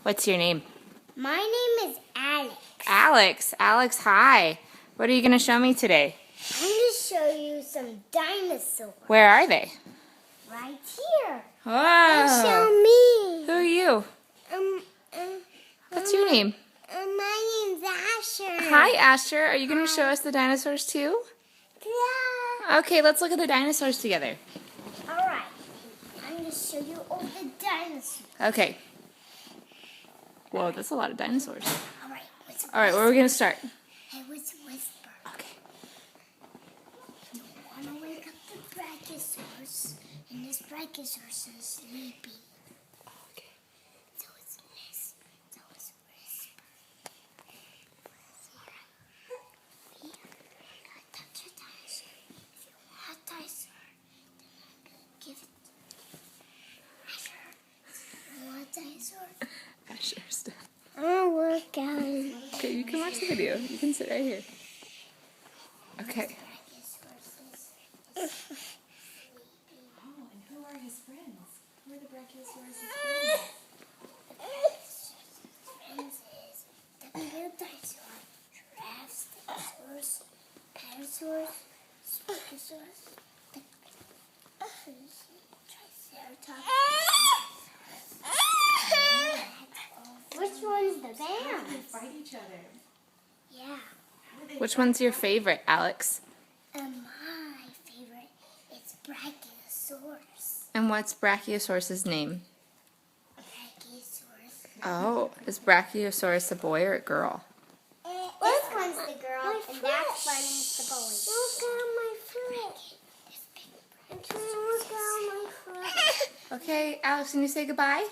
What's your name? My name is Alex. Alex, hi. What are you going to show me today? I'm going to show you some dinosaurs. Where are they? Right here. Oh. Show me. Who are you? What's your name? My name's Asher. Hi, Asher. Are you going to show us the dinosaurs too? Yeah. Okay, let's look at the dinosaurs together. All right. I'm going to show you all the dinosaurs. Okay. Whoa, that's a lot of dinosaurs. All right. All right, where are we going to start? Hey, what's whisper? Okay. You want to wake up the Brachiosaurus, and this Brachiosaurus is sleeping. Okay. So it's whisper. Here, I'm going to touch a dinosaur. If you want a dinosaur, then I'm going to give it. Asher, you want a dinosaur? Asher, stop. I'll work out. Okay, you can watch the video. You can sit right here. Okay. Oh, and who are his friends? Who are the Brachiosaurus' friends? Friends is the big dinosaur, giraffes, stegosaurus, pterosaurus, spigosaurus, triceratops. Which one's the They band? fight each other. Yeah. How do they Which one's your favorite, Alex? And my favorite is Brachiosaurus. And what's Brachiosaurus' name? Brachiosaurus. Oh, is Brachiosaurus a boy or a girl? This one's the girl, and that one is the boy. Look at my foot. I'm trying to look at my foot. Okay, Alex, can you say goodbye?